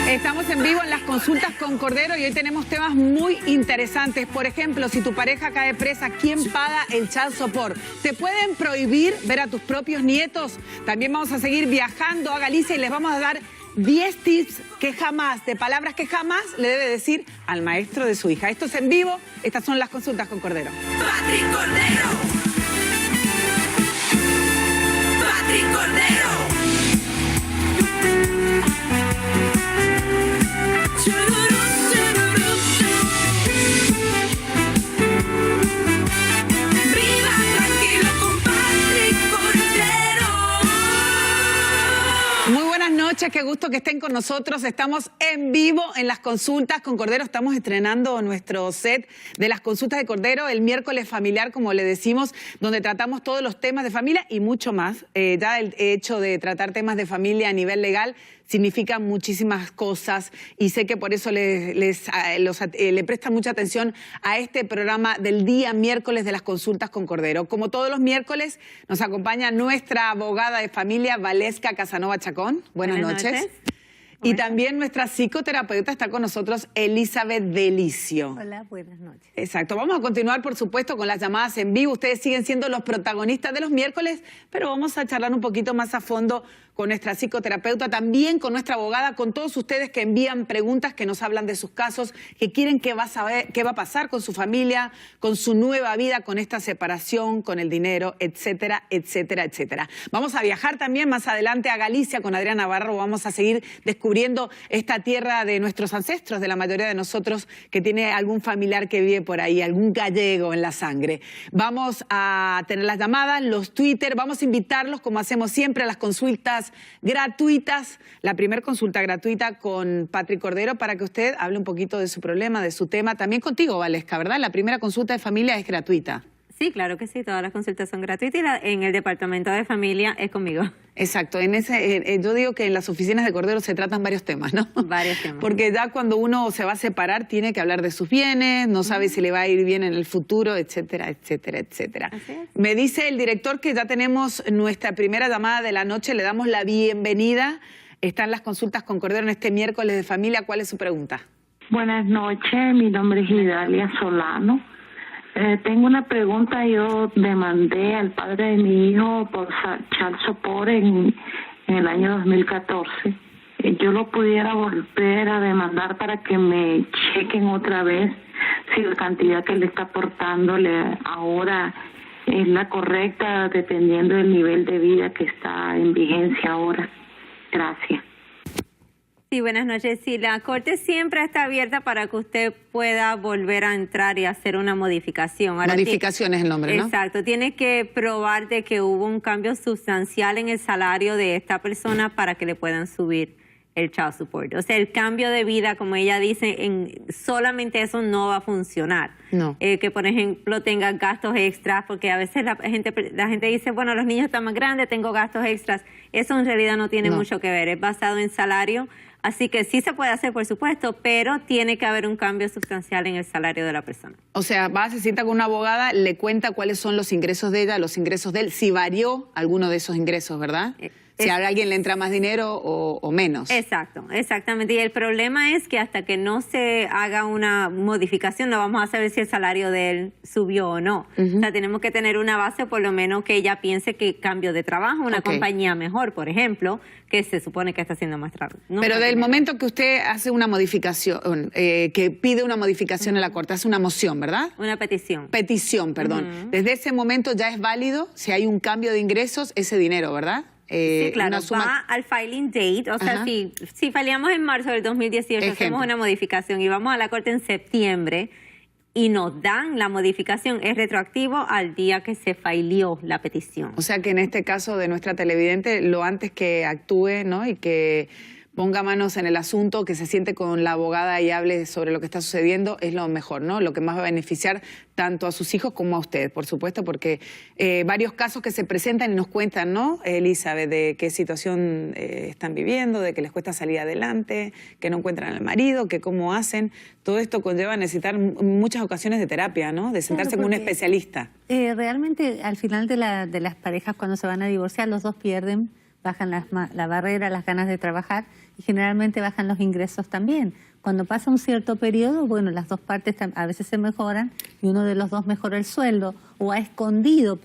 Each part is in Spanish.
Estamos en vivo en las consultas con Cordero y hoy tenemos temas muy interesantes. Por ejemplo, si tu pareja cae presa, ¿quién paga el child support? ¿Te pueden prohibir ver a tus propios nietos? También vamos a seguir viajando a Galicia y les vamos a dar 10 tips de palabras que jamás le debe decir al maestro de su hija. Esto es en vivo, estas son las consultas con Cordero. Patrick Cordero. Patrick Cordero. Qué gusto que estén con nosotros. Estamos en vivo en las consultas con Cordero. Estamos estrenando nuestro set de las consultas de Cordero, el miércoles familiar, como le decimos, donde tratamos todos los temas de familia y mucho más. Ya el hecho de tratar temas de familia a nivel legal significa muchísimas cosas y sé que por eso le prestan mucha atención a este programa del día miércoles de las consultas con Cordero. Como todos los miércoles, nos acompaña nuestra abogada de familia, Valesca Casanova Chacón. Buenas noches. Y también nuestra psicoterapeuta está con nosotros, Elizabeth Delicio. Hola, buenas noches. Exacto. Vamos a continuar, por supuesto, con las llamadas en vivo. Ustedes siguen siendo los protagonistas de los miércoles, pero vamos a charlar un poquito más a fondo con nuestra psicoterapeuta, también con nuestra abogada, con todos ustedes que envían preguntas, que nos hablan de sus casos, que quieren qué va a pasar con su familia, con su nueva vida, con esta separación, con el dinero, etcétera, etcétera, etcétera. Vamos a viajar también más adelante a Galicia con Adriana Navarro. Vamos a seguir descubriendo esta tierra de nuestros ancestros, de la mayoría de nosotros que tiene algún familiar que vive por ahí, algún gallego en la sangre. Vamos a tener las llamadas, los Twitter, vamos a invitarlos, como hacemos siempre, a las consultas gratuitas. La primera consulta gratuita con Patrick Cordero para que usted hable un poquito de su problema, de su tema. También contigo, Valesca, ¿verdad? La primera consulta de familia es gratuita. Sí, claro que sí, todas las consultas son gratuitas y en el departamento de familia es conmigo. Exacto, yo digo que en las oficinas de Cordero se tratan varios temas, ¿no? Varios temas. Porque ya cuando uno se va a separar tiene que hablar de sus bienes, no sabe si le va a ir bien en el futuro, etcétera, etcétera, etcétera. Así es. Me dice el director que ya tenemos nuestra primera llamada de la noche, le damos la bienvenida. Están las consultas con Cordero en este miércoles de familia. ¿Cuál es su pregunta? Buenas noches, mi nombre es Idalia Solano. Tengo una pregunta. Yo demandé al padre de mi hijo por child support en el año 2014. Yo lo pudiera volver a demandar para que me chequen otra vez si la cantidad que le está aportándole ahora es la correcta, dependiendo del nivel de vida que está en vigencia ahora. Gracias. Sí, buenas noches. Sí, la corte siempre está abierta para que usted pueda volver a entrar y hacer una modificación. Ahora, modificación es el nombre, ¿no? Exacto. Tiene que probar de que hubo un cambio sustancial en el salario de esta persona para que le puedan subir el child support. O sea, el cambio de vida, como ella dice, solamente eso no va a funcionar. No. Que, por ejemplo, tenga gastos extras, porque a veces la gente dice, bueno, los niños están más grandes, tengo gastos extras. Eso en realidad no tiene mucho que ver. Es basado en salario. Así que sí se puede hacer, por supuesto, pero tiene que haber un cambio sustancial en el salario de la persona. O sea, se sienta con una abogada, le cuenta cuáles son los ingresos de ella, los ingresos de él, si varió alguno de esos ingresos, ¿verdad? Si a alguien le entra más dinero o menos. Exacto, exactamente. Y el problema es que hasta que no se haga una modificación no vamos a saber si el salario de él subió o no. O sea, tenemos que tener una base, por lo menos que ella piense que cambio de trabajo, una compañía mejor, por ejemplo, que se supone que está haciendo más trabajo. No. Pero del momento que usted hace una modificación, que pide una modificación en la corte, hace una moción, ¿verdad? Una petición. Petición, perdón. Desde ese momento ya es válido, si hay un cambio de ingresos, ese dinero, ¿verdad? Sí, claro, va al filing date, o sea, si fallamos en marzo del 2018, hacemos una modificación y vamos a la corte en septiembre y nos dan la modificación, es retroactivo al día que se fileó la petición. O sea que en este caso de nuestra televidente, lo antes que actúe, ¿no? Y que ponga manos en el asunto, que se siente con la abogada y hable sobre lo que está sucediendo, es lo mejor, ¿no? Lo que más va a beneficiar tanto a sus hijos como a usted, por supuesto, porque varios casos que se presentan y nos cuentan, ¿no, Elizabeth, de qué situación están viviendo, de que les cuesta salir adelante, que no encuentran al marido, que cómo hacen. Todo esto conlleva a necesitar muchas ocasiones de terapia, ¿no? De sentarse con un especialista. Realmente, al final de las parejas, cuando se van a divorciar, los dos pierden bajan la barrera, las ganas de trabajar y generalmente bajan los ingresos también. Cuando pasa un cierto periodo, bueno, las dos partes a veces se mejoran y uno de los dos mejora el sueldo o ha escondido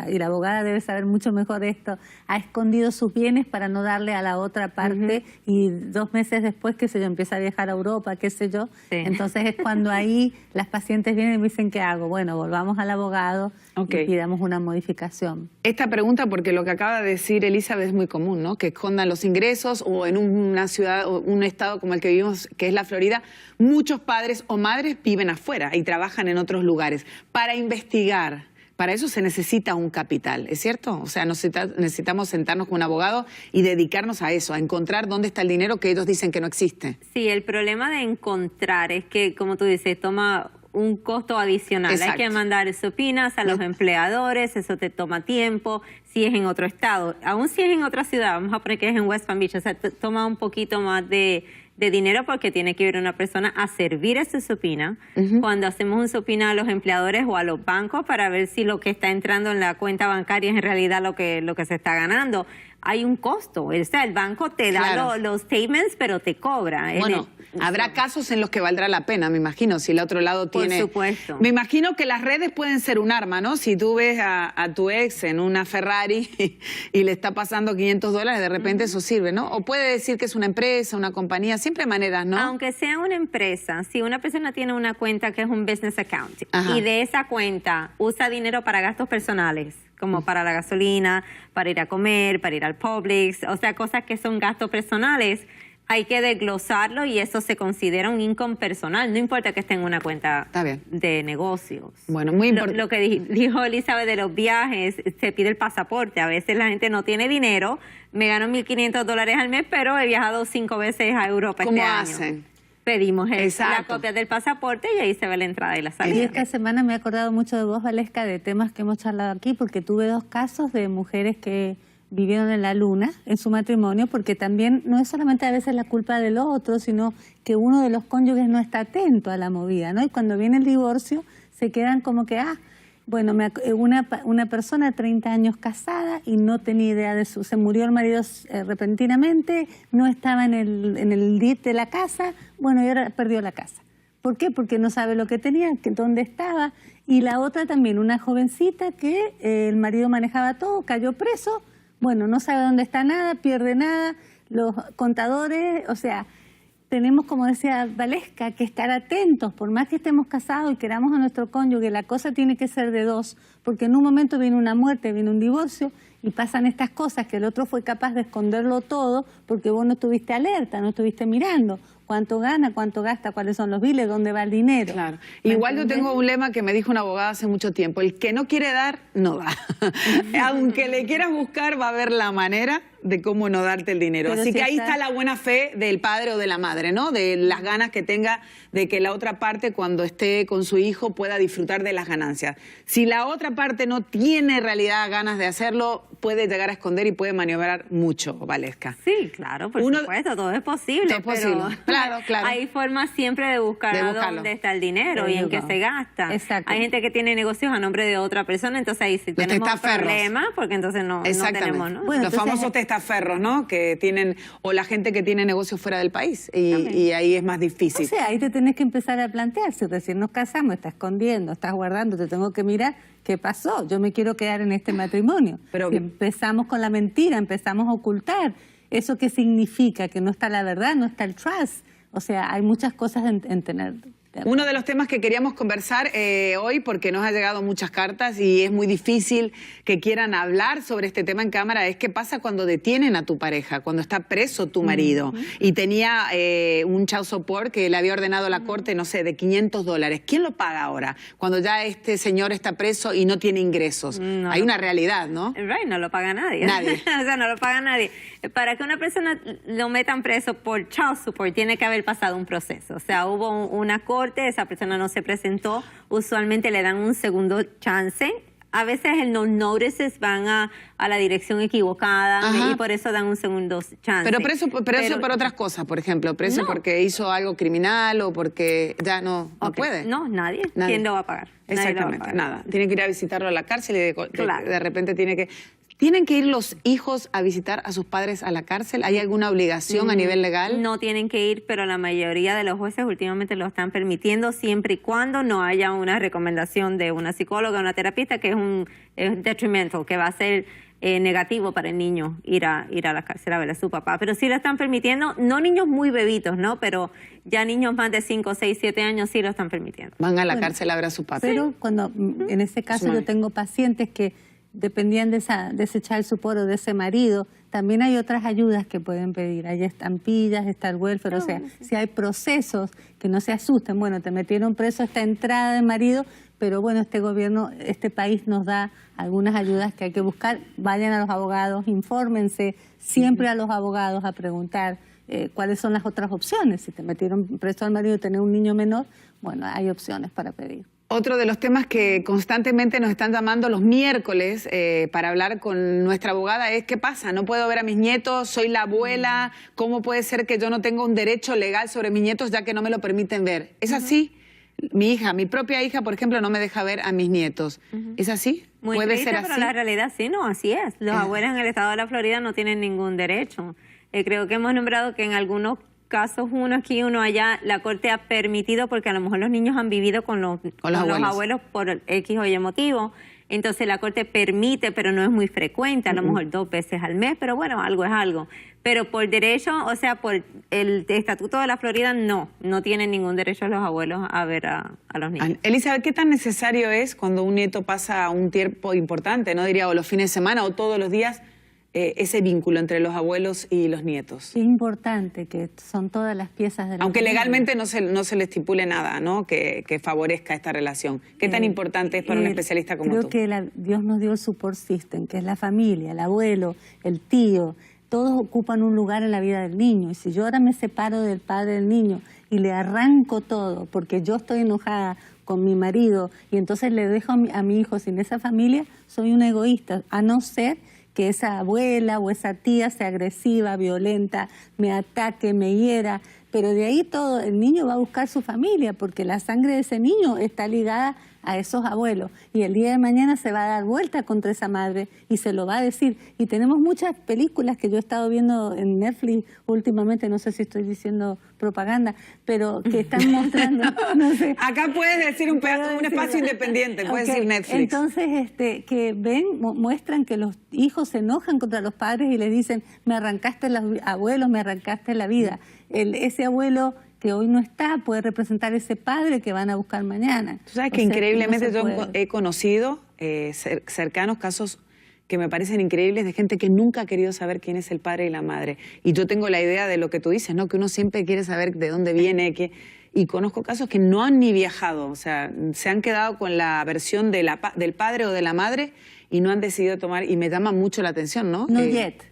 y la abogada debe saber mucho mejor esto, ha escondido sus bienes para no darle a la otra parte y 2 meses después, qué sé yo, empieza a viajar a Europa, qué sé yo. Sí. Entonces es cuando ahí las pacientes vienen y me dicen, ¿qué hago? Bueno, volvamos al abogado y pidamos una modificación. Esta pregunta, porque lo que acaba de decir Elizabeth es muy común, ¿no? Que escondan los ingresos o en una ciudad o un estado como el que vivimos, que es la Florida, muchos padres o madres viven afuera y trabajan en otros lugares. Para investigar, para eso se necesita un capital, ¿es cierto? O sea, necesitamos sentarnos con un abogado y dedicarnos a eso, a encontrar dónde está el dinero que ellos dicen que no existe. Sí, el problema de encontrar es que, como tú dices, toma un costo adicional. Exacto. Hay que mandar supinas a los empleadores, eso te toma tiempo, si es en otro estado. Aún si es en otra ciudad, vamos a poner que es en West Palm Beach, o sea, toma un poquito más de dinero porque tiene que ir una persona a servir esa supina. Cuando hacemos un supina a los empleadores o a los bancos para ver si lo que está entrando en la cuenta bancaria es en realidad lo que se está ganando, hay un costo. O sea, el banco te da los statements, pero te cobra. Bueno, habrá casos en los que valdrá la pena, me imagino, si el otro lado tiene... Por supuesto. Me imagino que las redes pueden ser un arma, ¿no? Si tú ves a tu ex en una Ferrari y le está pasando $500, de repente eso sirve, ¿no? O puede decir que es una empresa, una compañía, siempre hay maneras, ¿no? Aunque sea una empresa, si una persona tiene una cuenta que es un business account y de esa cuenta usa dinero para gastos personales, como para la gasolina, para ir a comer, para ir al Publix, o sea, cosas que son gastos personales, hay que desglosarlo y eso se considera un income personal, no importa que esté en una cuenta de negocios. Bueno, muy importante. Lo que dijo Elizabeth de los viajes, se pide el pasaporte, a veces la gente no tiene dinero, me gano $1,500 al mes, pero he viajado 5 veces a Europa este año. ¿Cómo hacen? Pedimos la copia del pasaporte y ahí se ve la entrada y la salida. Y esta semana me he acordado mucho de vos, Valesca, de temas que hemos charlado aquí, porque tuve 2 casos de mujeres que vivieron en la luna en su matrimonio, porque también no es solamente a veces la culpa del otro, sino que uno de los cónyuges no está atento a la movida, ¿no? Y cuando viene el divorcio se quedan como que, bueno, una persona de 30 años casada y no tenía idea de se murió el marido repentinamente, no estaba en el deed de la casa, bueno, y ahora perdió la casa. ¿Por qué? Porque no sabe lo que tenía, dónde estaba. Y la otra también, una jovencita que el marido manejaba todo, cayó preso, bueno, no sabe dónde está nada, pierde nada, los contadores, o sea, tenemos, como decía Valesca, que estar atentos, por más que estemos casados y queramos a nuestro cónyuge, la cosa tiene que ser de 2, porque en un momento viene una muerte, viene un divorcio y pasan estas cosas que el otro fue capaz de esconderlo todo porque vos no estuviste alerta, no estuviste mirando cuánto gana, cuánto gasta, cuáles son los biles, dónde va el dinero. Claro. Igual yo tengo un lema que me dijo una abogada hace mucho tiempo, el que no quiere dar, no da. Aunque le quieras buscar, va a haber la manera de cómo no darte el dinero. Pero así que ahí está la buena fe del padre o de la madre, ¿no? De las ganas que tenga de que la otra parte, cuando esté con su hijo, pueda disfrutar de las ganancias. Si la otra parte no tiene en realidad ganas de hacerlo, puede llegar a esconder y puede maniobrar mucho, Valesca. Sí, claro, por supuesto, todo es posible. Todo es posible. Claro. Hay formas siempre de buscar a dónde está el dinero y en qué se gasta. Exacto. Hay gente que tiene negocios a nombre de otra persona, entonces ahí sí tenemos problemas, porque entonces no tenemos, ¿no? Bueno, los famosos testaferros, ¿no? Que tienen, o la gente que tiene negocios fuera del país, y ahí es más difícil. O sea, ahí te tenés que empezar a plantear, si recién nos casamos, estás escondiendo, estás guardando, te tengo que mirar, ¿qué pasó? Yo me quiero quedar en este matrimonio. Pero si empezamos con la mentira, empezamos a ocultar, ¿eso qué significa? Que no está la verdad, no está el trust. O sea, hay muchas cosas en tener. Uno de los temas que queríamos conversar hoy, porque nos ha llegado muchas cartas y es muy difícil que quieran hablar sobre este tema en cámara, es qué pasa cuando detienen a tu pareja, cuando está preso tu marido y tenía un child support que le había ordenado la corte, no sé, de $500. ¿Quién lo paga ahora? Cuando ya este señor está preso y no tiene ingresos. Hay una realidad, ¿no? No lo paga nadie. Nadie. O sea, no lo paga nadie. Para que una persona lo metan preso por child support, tiene que haber pasado un proceso. O sea, hubo una corte, esa persona no se presentó, usualmente le dan un segundo chance. A veces el no notices van a la dirección equivocada y por eso dan un segundo chance. Pero preso por otras cosas, por ejemplo, preso porque hizo algo criminal o porque ya no puede. No, nadie. ¿Quién lo va a pagar? Exactamente, nada. Tiene que ir a visitarlo a la cárcel y de repente tiene que... ¿Tienen que ir los hijos a visitar a sus padres a la cárcel? ¿Hay alguna obligación a nivel legal? No tienen que ir, pero la mayoría de los jueces últimamente lo están permitiendo siempre y cuando no haya una recomendación de una psicóloga o una terapista que es detrimental, que va a ser negativo para el niño ir a la cárcel a ver a su papá. Pero sí lo están permitiendo, no niños muy bebitos, ¿no? Pero ya niños más de 5, 6, 7 años sí lo están permitiendo. Van a la cárcel a ver a su papá. Pero cuando, en ese caso, yo tengo pacientes que dependían de ese child support o de ese marido, también hay otras ayudas que pueden pedir. Hay estampillas, está el welfare, o sea, si hay procesos que no se asusten, bueno, te metieron preso esta entrada de marido, pero bueno, este gobierno, este país nos da algunas ayudas que hay que buscar. Vayan a los abogados, infórmense siempre a los abogados a preguntar cuáles son las otras opciones. Si te metieron preso al marido y tener un niño menor, bueno, hay opciones para pedir. Otro de los temas que constantemente nos están llamando los miércoles para hablar con nuestra abogada es ¿qué pasa? No puedo ver a mis nietos, soy la abuela, ¿cómo puede ser que yo no tenga un derecho legal sobre mis nietos ya que no me lo permiten ver? ¿Es así? Mi propia hija, por ejemplo, no me deja ver a mis nietos. ¿Es así? Muy ¿Puede triste, ser así? pero la realidad sí, no, así es. Los abuelos en el estado de la Florida no tienen ningún derecho. Creo que hemos nombrado que en algunos casos, uno aquí, uno allá, la Corte ha permitido, porque a lo mejor los niños han vivido con los abuelos por X o Y motivo. Entonces la Corte permite, pero no es muy frecuente, a lo mejor 2 veces al mes, pero bueno, algo es algo. Pero por derecho, o sea, por el Estatuto de la Florida, no tienen ningún derecho los abuelos a ver a los niños. Elizabeth, ¿qué tan necesario es cuando un nieto pasa un tiempo importante, no diría o los fines de semana o todos los días, ese vínculo entre los abuelos y los nietos? Es importante que son todas las piezas de la Aunque familia. legalmente no se le estipule nada, ¿no? Que favorezca esta relación. ¿Qué tan importante es para un especialista como tú? Creo que Dios nos dio el support system, que es la familia, el abuelo, el tío. Todos ocupan un lugar en la vida del niño. Y si yo ahora me separo del padre del niño y le arranco todo porque yo estoy enojada con mi marido y entonces le dejo a mi hijo sin esa familia, soy un egoísta, a no ser que esa abuela o esa tía sea agresiva, violenta, me ataque, me hiera, pero de ahí todo, el niño va a buscar su familia porque la sangre de ese niño está ligada a esos abuelos y el día de mañana se va a dar vuelta contra esa madre y se lo va a decir. Y tenemos muchas películas que yo he estado viendo en Netflix últimamente, no sé si estoy diciendo propaganda, pero que están mostrando, no sé. Acá puedes decir un espacio independiente, puedes decir Netflix. Entonces, que muestran que los hijos se enojan contra los padres y les dicen, me arrancaste los abuelos, me arrancaste la vida. Ese abuelo que hoy no está puede representar ese padre que van a buscar mañana. Tú sabes que increíblemente yo he conocido cercanos casos que me parecen increíbles de gente que nunca ha querido saber quién es el padre y la madre. Y yo tengo la idea de lo que tú dices, ¿no? Que uno siempre quiere saber de dónde viene, y conozco casos que no han ni viajado, o sea, se han quedado con la versión del padre o de la madre y no han decidido tomar, y me llama mucho la atención, ¿no? No yet.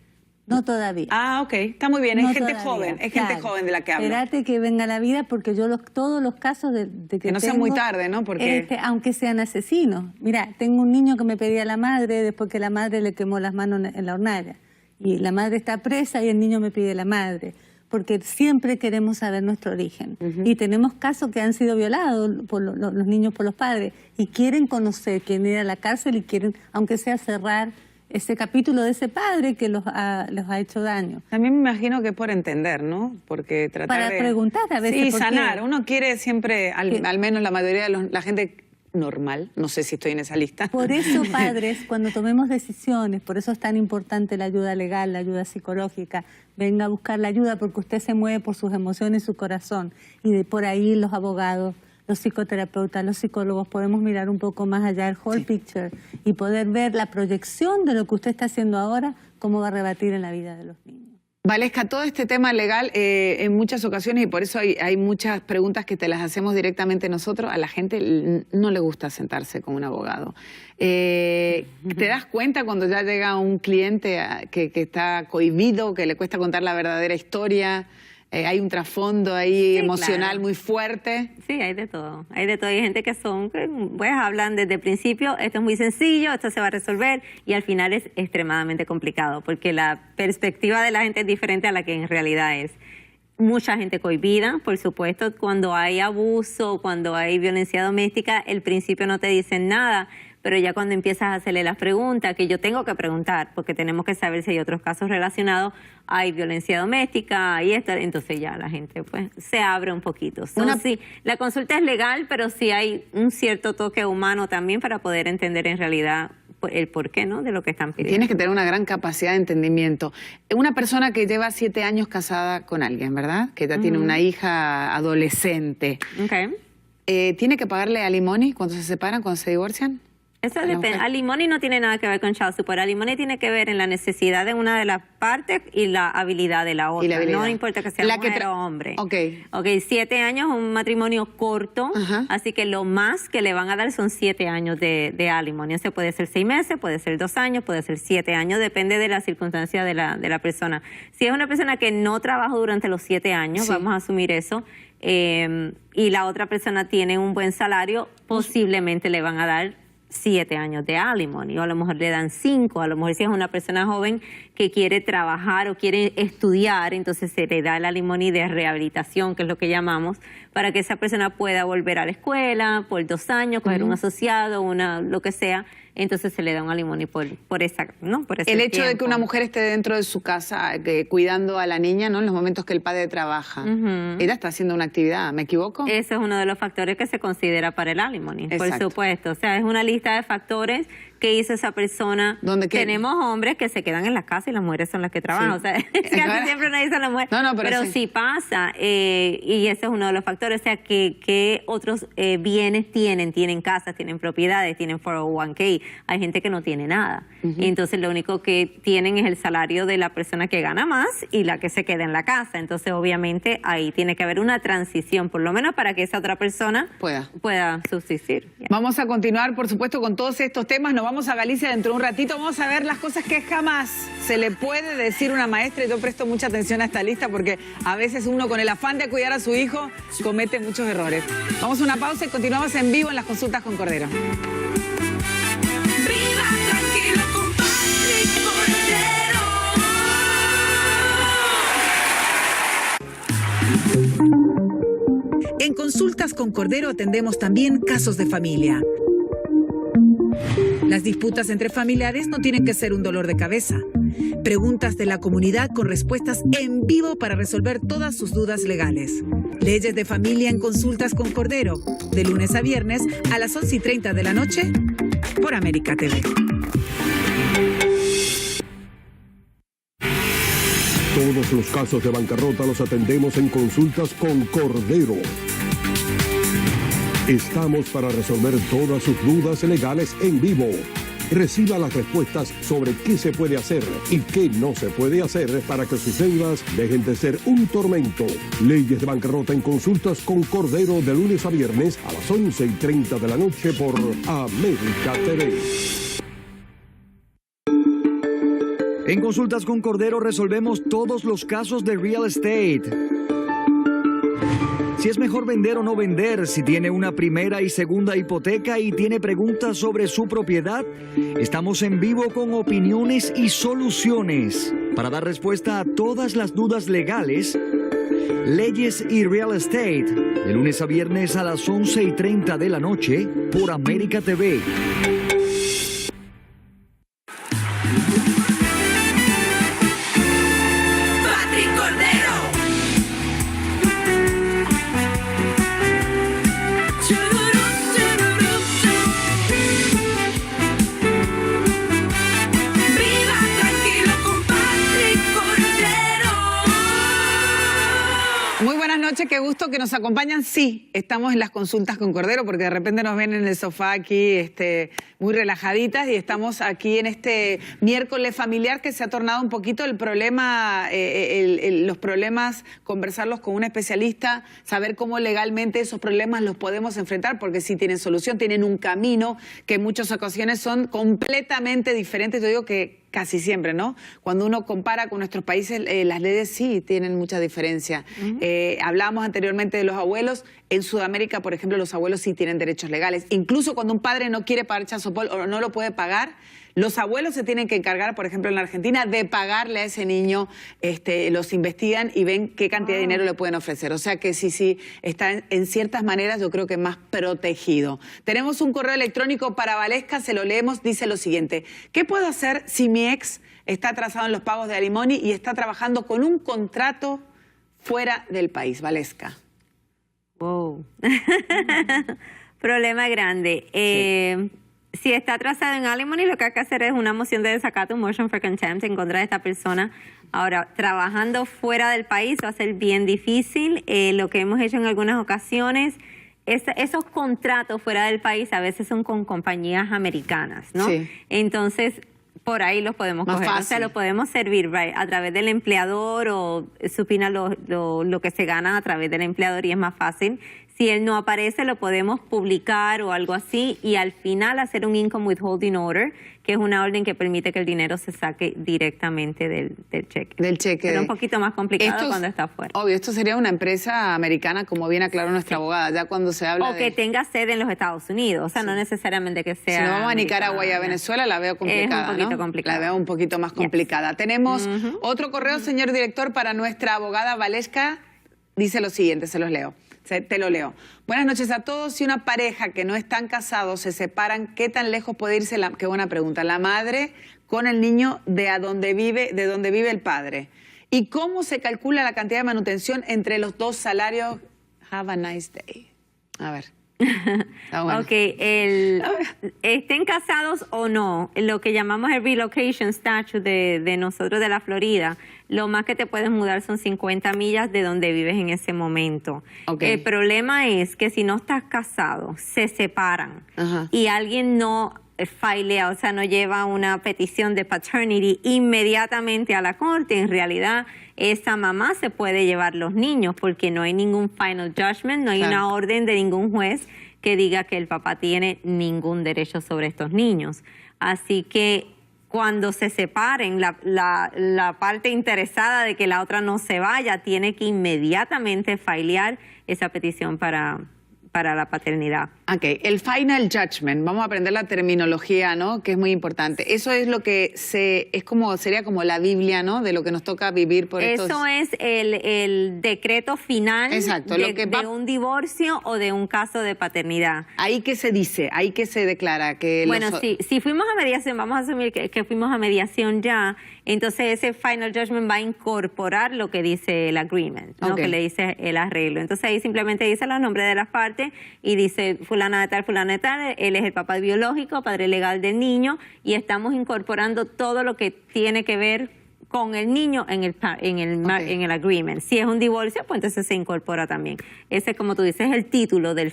No todavía. Ah, ok, está muy bien, no es gente todavía. joven, es gente joven de la que hablo. Espérate que venga la vida porque yo todos los casos de que no sea muy tarde, ¿no? Porque aunque sean asesinos. Mira, tengo un niño que me pedía a la madre después que la madre le quemó las manos en la hornalla. Y la madre está presa y el niño me pide a la madre. Porque siempre queremos saber nuestro origen. Y tenemos casos que han sido violados por los niños por los padres y quieren conocer, quieren ir a la cárcel y quieren, aunque sea cerrar ese capítulo de ese padre que los ha hecho daño. También me imagino que es por entender, ¿no? Porque tratar para preguntar a veces. Sí, sanar. Uno quiere siempre, al menos la mayoría de la gente normal, no sé si estoy en esa lista. Por eso, padres, cuando tomemos decisiones, por eso es tan importante la ayuda legal, la ayuda psicológica, venga a buscar la ayuda porque usted se mueve por sus emociones y su corazón. Y de por ahí los abogados, los psicoterapeutas, los psicólogos, podemos mirar un poco más allá el whole picture y poder ver la proyección de lo que usted está haciendo ahora, cómo va a rebatir en la vida de los niños. Valesca, todo este tema legal en muchas ocasiones, y por eso hay muchas preguntas que te las hacemos directamente nosotros, a la gente no le gusta sentarse con un abogado. ¿Te das cuenta cuando ya llega un cliente que está cohibido, que le cuesta contar la verdadera historia? Hay un trasfondo ahí emocional muy fuerte. Sí, hay de todo. Hay de todo. Hay gente que pues hablan desde el principio, esto es muy sencillo, esto se va a resolver, y al final es extremadamente complicado, porque la perspectiva de la gente es diferente a la que en realidad es. Mucha gente cohibida, por supuesto, cuando hay abuso, cuando hay violencia doméstica, el principio no te dicen nada, pero ya cuando empiezas a hacerle las preguntas, que yo tengo que preguntar, porque tenemos que saber si hay otros casos relacionados, hay violencia doméstica, hay esto, entonces ya la gente pues se abre un poquito. Sí, la consulta es legal, pero sí hay un cierto toque humano también para poder entender en realidad el porqué, ¿no?, de lo que están pidiendo. Tienes que tener una gran capacidad de entendimiento. Una persona que lleva 7 años casada con alguien, ¿verdad? Que ya tiene una hija adolescente. Okay. ¿Tiene que pagarle alimony cuando se separan, cuando se divorcian? Eso depende. Alimony no tiene nada que ver con child support. Alimony tiene que ver en la necesidad de una de las partes y la habilidad de la otra. No importa que sea mujer o hombre. Ok. 7 años es un matrimonio corto, así que lo más que le van a dar son 7 años de alimony. O sea, puede ser 6 meses, puede ser 2 años, puede ser 7 años, depende de la circunstancia de la persona. Si es una persona que no trabajó durante los 7 años, vamos a asumir eso, y la otra persona tiene un buen salario, posiblemente le van a dar 7 años de alimony, o a lo mejor le dan 5, a lo mejor si es una persona joven que quiere trabajar o quiere estudiar, entonces se le da el alimony de rehabilitación, que es lo que llamamos, para que esa persona pueda volver a la escuela por 2 años, coger un asociado, lo que sea, entonces se le da un alimony por ese el hecho tiempo. de que una mujer esté dentro de su casa cuidando a la niña, ¿no?, en los momentos que el padre trabaja, ella está haciendo una actividad, ¿me equivoco? Eso es uno de los factores que se considera para el alimony, por supuesto. O sea, es una lista de factores que hizo esa persona. Tenemos hombres que se quedan en la casa y las mujeres son las que trabajan. O sea, casi siempre nos dicen las mujeres. Pero sí pasa, y ese es uno de los factores. O sea, que otros bienes tienen casas, tienen propiedades, tienen 401k. Hay gente que no tiene nada. Y entonces lo único que tienen es el salario de la persona que gana más y la que se queda en la casa. Entonces, obviamente, ahí tiene que haber una transición, por lo menos para que esa otra persona pueda subsistir. Vamos a continuar, por supuesto, con todos estos temas. Nos vamos a Galicia dentro de un ratito. Vamos a ver las cosas que jamás se le puede decir a una maestra. Y yo presto mucha atención a esta lista porque a veces uno, con el afán de cuidar a su hijo, comete muchos errores. Vamos a una pausa y continuamos en vivo en las consultas con Cordero. Viva tranquilo con Patrick Cordero. En Consultas con Cordero atendemos también casos de familia. Las disputas entre familiares no tienen que ser un dolor de cabeza. Preguntas de la comunidad con respuestas en vivo para resolver todas sus dudas legales. Leyes de familia en Consultas con Cordero, de lunes a viernes a las 11:30 de la noche por América TV. Todos los casos de bancarrota los atendemos en Consultas con Cordero. Estamos para resolver todas sus dudas legales en vivo. Reciba las respuestas sobre qué se puede hacer y qué no se puede hacer para que sus deudas dejen de ser un tormento. Leyes de bancarrota en Consultas con Cordero, de lunes a viernes a las 11:30 de la noche por América TV. En Consultas con Cordero resolvemos todos los casos de real estate. Si es mejor vender o no vender, si tiene una primera y segunda hipoteca y tiene preguntas sobre su propiedad, estamos en vivo con opiniones y soluciones para dar respuesta a todas las dudas legales, leyes y real estate, de lunes a viernes a las 11:30 de la noche por América TV. Qué gusto que nos acompañan. Sí, estamos en las consultas con Cordero porque de repente nos ven en el sofá aquí muy relajaditas y estamos aquí en este miércoles familiar que se ha tornado un poquito el problema, los problemas, conversarlos con un especialista, saber cómo legalmente esos problemas los podemos enfrentar porque sí tienen solución, tienen un camino que en muchas ocasiones son completamente diferentes. Yo digo que casi siempre, ¿no? Cuando uno compara con nuestros países, las leyes sí tienen mucha diferencia. Hablábamos anteriormente de los abuelos. En Sudamérica, por ejemplo, los abuelos sí tienen derechos legales. Incluso cuando un padre no quiere pagar child support o no lo puede pagar, Los abuelos se tienen que encargar, por ejemplo, en la Argentina, de pagarle a ese niño, los investigan y ven qué cantidad de dinero le pueden ofrecer. O sea que sí, está en ciertas maneras yo creo que más protegido. Tenemos un correo electrónico para Valesca, se lo leemos, dice lo siguiente. ¿Qué puedo hacer si mi ex está atrasado en los pagos de alimony y está trabajando con un contrato fuera del país? Valesca. Wow. Problema grande. Si está atrasado en alimony, lo que hay que hacer es una moción de desacato, un motion for contempt en contra de esta persona. Ahora, trabajando fuera del país va a ser bien difícil. Lo que hemos hecho en algunas ocasiones, esos contratos fuera del país a veces son con compañías americanas, ¿no? Sí. Entonces, por ahí los podemos Más coger. fácil. O sea, lo podemos servir a través del empleador o supina lo que se gana a través del empleador y es más fácil. Si él no aparece, lo podemos publicar o algo así y al final hacer un income withholding order, que es una orden que permite que el dinero se saque directamente del cheque. Del cheque. Pero un poquito más complicado cuando está fuera. Obvio, esto sería una empresa americana, como bien aclaró nuestra abogada, ya cuando se habla O que tenga sede en los Estados Unidos, o sea, no necesariamente que sea... Si nos vamos a americana. Nicaragua y a Venezuela, la veo complicada, Es un poquito ¿no? complicada. La veo un poquito más complicada. Tenemos otro correo, señor director, para nuestra abogada Valesca. Dice lo siguiente, se los leo. Te lo leo. Buenas noches a todos. Si una pareja que no están casados se separan, ¿qué tan lejos puede irse qué buena pregunta, la madre con el niño de donde vive el padre? ¿Y cómo se calcula la cantidad de manutención entre los dos salarios? Have a nice day. A ver. Está bueno. Ok, estén casados o no, lo que llamamos el relocation statute de nosotros de la Florida, lo más que te puedes mudar son 50 millas de donde vives en ese momento. Ok. El problema es que si no estás casado, se separan Ajá. y alguien no filea, o sea, no lleva una petición de paternity inmediatamente a la corte, en realidad esa mamá se puede llevar los niños porque no hay ningún final judgment, no hay Claro. una orden de ningún juez que diga que el papá tiene ningún derecho sobre estos niños. Así que cuando se separen, la parte interesada de que la otra no se vaya tiene que inmediatamente filear esa petición para la paternidad. Ok, el final judgment, vamos a aprender la terminología, ¿no? Que es muy importante. Eso es lo que sería como la Biblia, ¿no? De lo que nos toca vivir por estos... Eso es el decreto final. Exacto, de, lo que de un divorcio o de un caso de paternidad. Ahí que se dice, ahí que se declara que... Bueno, si fuimos a mediación, vamos a asumir que fuimos a mediación ya, entonces ese final judgment va a incorporar lo que dice el agreement, ¿no? Ok. Que le dice el arreglo. Entonces ahí simplemente dice los nombres de las partes y dice fulana de tal, él es el papá biológico, padre legal del niño y estamos incorporando todo lo que tiene que ver con el niño en el agreement. Si es un divorcio, pues entonces se incorpora también. Ese, como tú dices, es el título del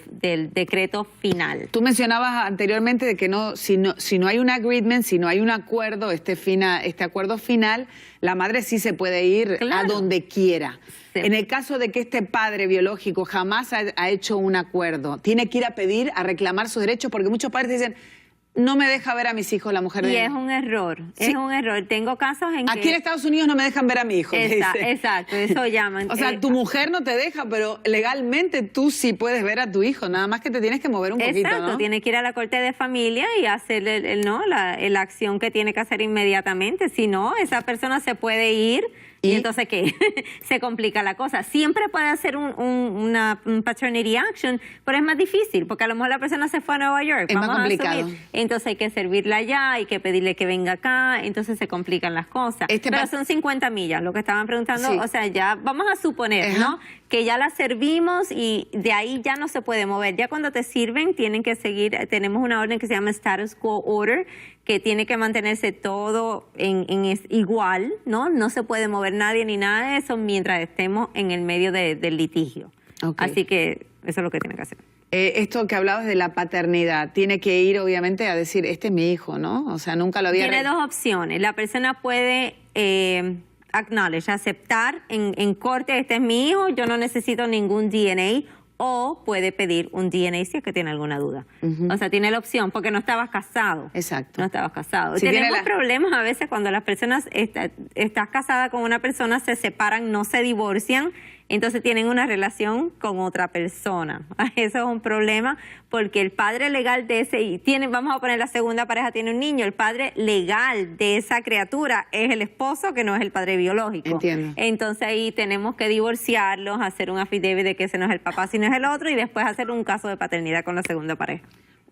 decreto final. Tú mencionabas anteriormente de que si no hay un agreement, si no hay un acuerdo, este acuerdo final, la madre sí se puede ir Claro. a donde quiera. Sí. En el caso de que este padre biológico jamás ha hecho un acuerdo, tiene que ir a pedir, a reclamar sus derechos, porque muchos padres dicen, no me deja ver a mis hijos la mujer de Y él. es un error, Sí. es un error. Tengo casos en Aquí que... en Estados Unidos no me dejan ver a mi hijo. te dice. Exacto, eso llaman. O sea, tu mujer no te deja, pero legalmente tú sí puedes ver a tu hijo, nada más que te tienes que mover un poquito, Exacto, ¿no? tiene que ir a la corte de familia y hacer la acción que tiene que hacer inmediatamente. Si no, esa persona se puede ir y entonces ¿qué? Se complica la cosa. Siempre puede hacer un paternity action, pero es más difícil porque a lo mejor la persona se fue a Nueva York. Es más Vamos a complicado. asumir. Entonces hay que servirla allá, hay que pedirle que venga acá, entonces se complican las cosas. Pero son 50 millas, lo que estaban preguntando, Sí. o sea, ya vamos a suponer, Ajá. ¿no? Que ya la servimos y de ahí ya no se puede mover. Ya cuando te sirven tienen que seguir, tenemos una orden que se llama status quo order, que tiene que mantenerse todo igual, ¿no? No se puede mover nadie ni nada de eso mientras estemos en el medio del litigio. Ok. Así que eso es lo que tiene que hacer. Esto que hablabas de la paternidad, tiene que ir obviamente a decir, este es mi hijo, ¿no? O sea, nunca lo había... Tiene dos opciones. La persona puede acknowledge, aceptar en corte, este es mi hijo, yo no necesito ningún DNA, o puede pedir un DNA si es que tiene alguna duda. O sea, tiene la opción, porque no estabas casado. Exacto. No estabas casado. Si tiene Tenemos problemas a veces cuando las personas, estás casada con una persona, se separan, no se divorcian, entonces tienen una relación con otra persona. Eso es un problema porque el padre legal de ese, y vamos a poner la segunda pareja tiene un niño, el padre legal de esa criatura es el esposo, que no es el padre biológico. Entiendo. Entonces ahí tenemos que divorciarlos, hacer un affidavit de que ese no es el papá, sino es el otro, y después hacer un caso de paternidad con la segunda pareja.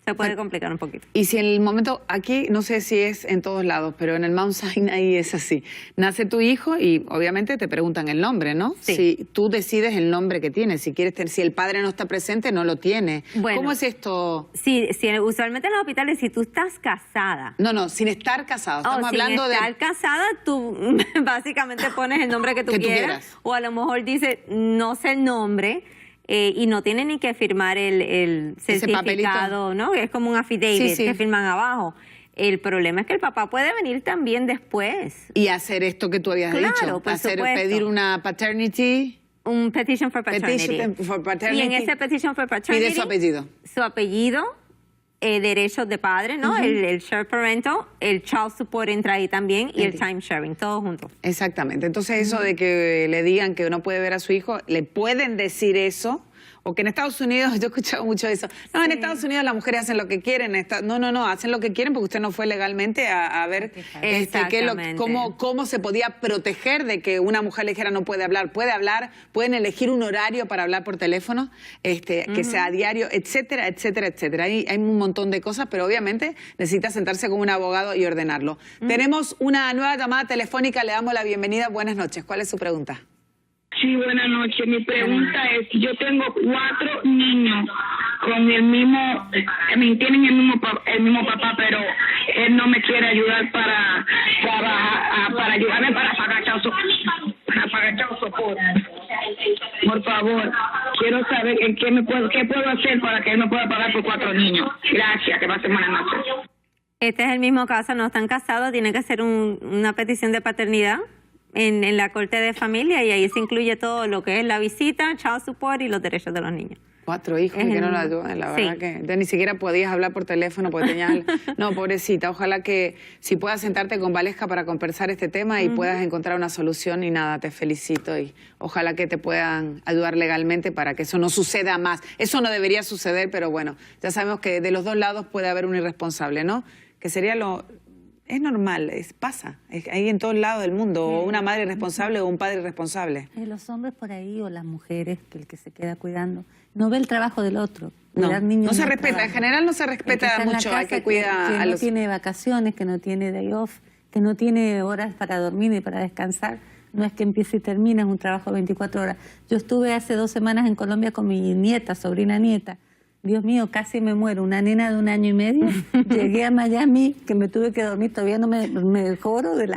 Se puede complicar un poquito. Y si en el momento, aquí no sé si es en todos lados, pero en el Mount Sinai es así. Nace tu hijo y obviamente te preguntan el nombre, ¿no? Sí. Si tú decides el nombre que tienes, si el padre no está presente, no lo tiene. Bueno, ¿cómo es esto? Sí, usualmente en los hospitales, si tú estás casada. No, sin estar casado. Estamos hablando sin estar casada, tú básicamente pones el nombre que tú quieras. O a lo mejor dice, no sé el nombre. Y no tiene ni que firmar el certificado, ¿no? Es como un affidavit que firman abajo. El problema es que el papá puede venir también después. Y hacer esto que tú habías dicho. Por supuesto. Pedir una paternity. Un petition for paternity. Y en ese petition for paternity pide su apellido. Su apellido, derechos de padre, ¿no? El share parental, el child support entra ahí también y el time sharing, todo junto. Exactamente. Entonces eso de que le digan que no puede ver a su hijo, le pueden decir eso. O que en Estados Unidos, yo he escuchado mucho eso. No, en Estados Unidos las mujeres hacen lo que quieren. No, hacen lo que quieren porque usted no fue legalmente a ver cómo se podía proteger de que una mujer le dijera no puede hablar. Puede hablar, pueden elegir un horario para hablar por teléfono, que sea a diario, etcétera, etcétera, etcétera. Hay un montón de cosas, pero obviamente necesita sentarse con un abogado y ordenarlo. Tenemos una nueva llamada telefónica, le damos la bienvenida. Buenas noches. ¿Cuál es su pregunta? Sí, buenas noches. Mi pregunta es, yo tengo 4 niños con el mismo, tienen el mismo papá, pero él no me quiere ayudar para ayudarme para pagar child support. Por favor, quiero saber qué puedo hacer para que él me pueda pagar por 4 niños. Gracias, que pasen buenas noches. Este es el mismo caso, no están casados, tiene que hacer una petición de paternidad en la corte de familia y ahí se incluye todo lo que es la visita, child support y los derechos de los niños. 4 hijos que no la ayudan, la verdad que ni siquiera podías hablar por teléfono porque tenías... No, pobrecita, ojalá que si puedas sentarte con Valesca para conversar este tema y puedas encontrar una solución y nada, te felicito y ojalá que te puedan ayudar legalmente para que eso no suceda más. Eso no debería suceder, pero bueno, ya sabemos que de los dos lados puede haber un irresponsable, ¿no? Que sería es normal, pasa, ahí en todos lados del mundo, o una madre irresponsable o un padre irresponsable. Los hombres por ahí o las mujeres, que el que se queda cuidando, no ve el trabajo del otro. No se respeta, en general no se respeta mucho, hay que cuidar a los... Que no tiene vacaciones, que no tiene day off, que no tiene horas para dormir y para descansar. No es que empiece y termine, es un trabajo de 24 horas. Yo estuve hace 2 semanas en Colombia con mi nieta, sobrina nieta. Dios mío, casi me muero, una nena de 1 año y medio. Llegué a Miami, que me tuve que dormir, todavía no me mejoro del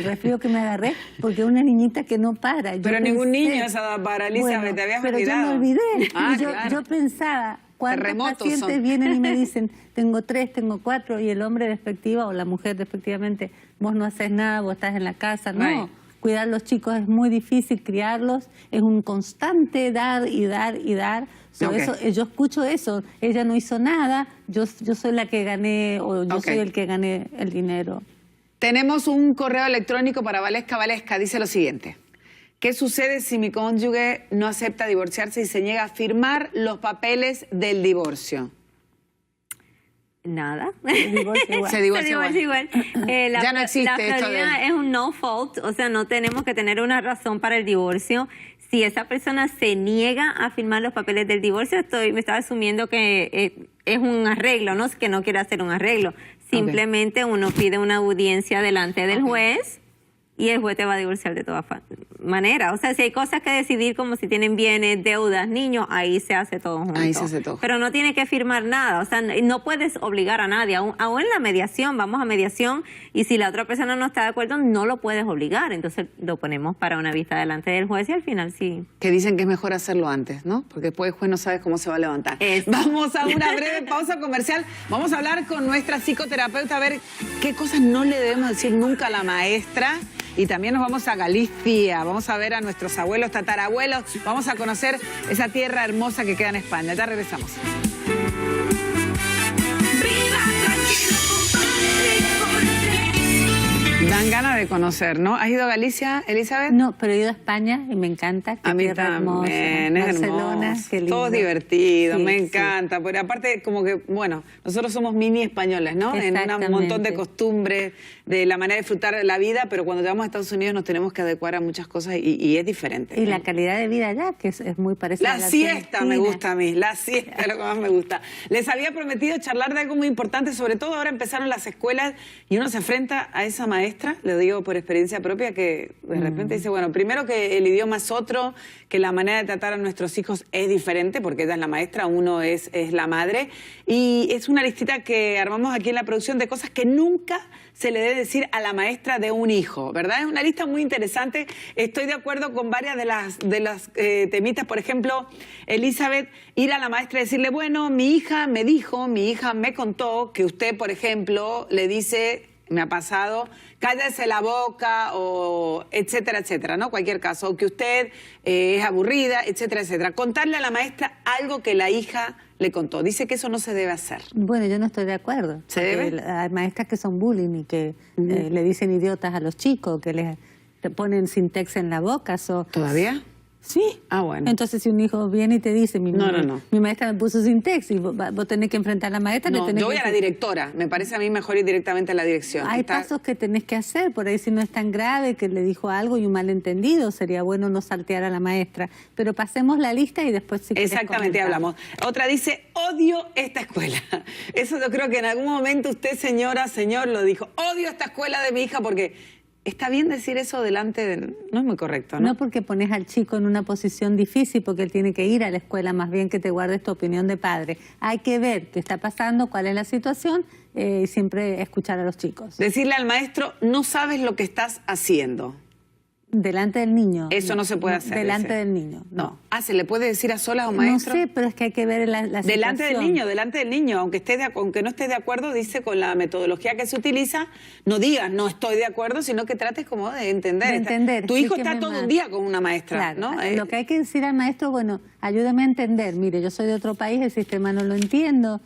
resfrío que me agarré, porque una niñita que no para. Pero ningún niño esa paraliza, te habías olvidado. Pero yo me olvidé. Yo pensaba, ¿cuántos pacientes vienen y me dicen, tengo 3, tengo 4, y el hombre despectiva o la mujer despectivamente, vos no haces nada, vos estás en la casa? No. Cuidar a los chicos es muy difícil, criarlos es un constante dar y dar y dar. Eso, yo escucho eso, ella no hizo nada, yo soy la que gané o yo soy el que gané el dinero. Tenemos un correo electrónico para Valesca. Valesca dice lo siguiente: ¿qué sucede si mi cónyuge no acepta divorciarse y se niega a firmar los papeles del divorcio? Nada. Se divorcia igual. Ya no existe esto es un no fault, o sea, no tenemos que tener una razón para el divorcio. Si esa persona se niega a firmar los papeles del divorcio, me estaba asumiendo que es un arreglo, no es que no quiera hacer un arreglo. Simplemente uno pide una audiencia delante del juez y el juez te va a divorciar de todas maneras. O sea, si hay cosas que decidir, como si tienen bienes, deudas, niños, ahí se hace todo junto. Ahí se hace todo. Pero no tiene que firmar nada. O sea, no puedes obligar a nadie. Aún en la mediación, vamos a mediación, y si la otra persona no está de acuerdo, no lo puedes obligar. Entonces lo ponemos para una vista delante del juez y al final sí. Que dicen que es mejor hacerlo antes, ¿no? Porque después el juez no sabe cómo se va a levantar. Vamos a una breve pausa comercial. Vamos a hablar con nuestra psicoterapeuta a ver qué cosas no le debemos decir nunca a la maestra. Y también nos vamos a Galicia, vamos a ver a nuestros abuelos, tatarabuelos, vamos a conocer esa tierra hermosa que queda en España. Ya regresamos. Dan ganas de conocer, ¿no? ¿Has ido a Galicia, Elizabeth? No, pero he ido a España y me encanta. A mí también, es Barcelona, hermoso. qué lindo. Todo divertido, Sí, me sí. encanta. Pero aparte, como que, bueno, nosotros somos mini españoles, ¿no? En un montón de Exactamente. costumbres, de la manera de disfrutar de la vida, pero cuando llegamos a Estados Unidos nos tenemos que adecuar a muchas cosas y es diferente. Y la calidad de vida allá, que es muy parecida a La la siesta me Argentina. gusta a mí, la siesta es lo que más me gusta. Les había prometido charlar de algo muy importante, sobre todo ahora empezaron las escuelas y uno se enfrenta a esa maestra, lo digo por experiencia propia, que de repente dice, bueno, primero que el idioma es otro, que la manera de tratar a nuestros hijos es diferente, porque ella es la maestra, uno es la madre, y es una listita que armamos aquí en la producción de cosas que nunca se le debe decir a la maestra de un hijo, ¿verdad? Es una lista muy interesante. Estoy de acuerdo con varias de las temitas. Por ejemplo, Elizabeth, ir a la maestra y decirle, bueno, mi hija me dijo, mi hija me contó que usted, por ejemplo, le dice, me ha pasado, cállese la boca, o etcétera, etcétera, ¿no? Cualquier caso, o que usted es aburrida, etcétera, etcétera. Contarle a la maestra algo que la hija le contó. Dice que eso no se debe hacer. Bueno, yo no estoy de acuerdo. ¿Se porque debe? Hay maestras que son bullying y que le dicen idiotas a los chicos, que les te ponen sintex en la boca. ¿Todavía? Sí. Ah, bueno. Entonces, si un hijo viene y te dice, mi maestra me puso sintex, y vos tenés que enfrentar a la maestra. No, yo voy a la directora. Me parece a mí mejor ir directamente a la dirección. Hay pasos que tenés que hacer, por ahí si no es tan grave que le dijo algo y un malentendido, sería bueno no saltear a la maestra. Pero pasemos la lista y después si querés Exactamente, comentar. hablamos. Otra dice, odio esta escuela. Eso yo creo que en algún momento usted, señora, señor, lo dijo. Odio esta escuela de mi hija porque... ¿Está bien decir eso delante de...? No es muy correcto, ¿no? No porque pones al chico en una posición difícil porque él tiene que ir a la escuela, más bien que te guardes tu opinión de padre. Hay que ver qué está pasando, cuál es la situación y siempre escuchar a los chicos. Decirle al maestro, no sabes lo que estás haciendo. Delante del niño. Eso no se puede hacer. Delante ese. del niño, no. No. Ah, ¿se le puede decir a solas a un maestro? No sé, pero es que hay que ver la situación. Delante del niño. Aunque no estés de acuerdo, dice, con la metodología que se utiliza, no digas, no estoy de acuerdo, sino que trates como de entender. De entender, Tu hijo está explíqueme todo más. un día con una maestra, Claro, ¿no? lo que hay que decir al maestro, bueno, ayúdame a entender. Mire, yo soy de otro país, el sistema no lo entiendo.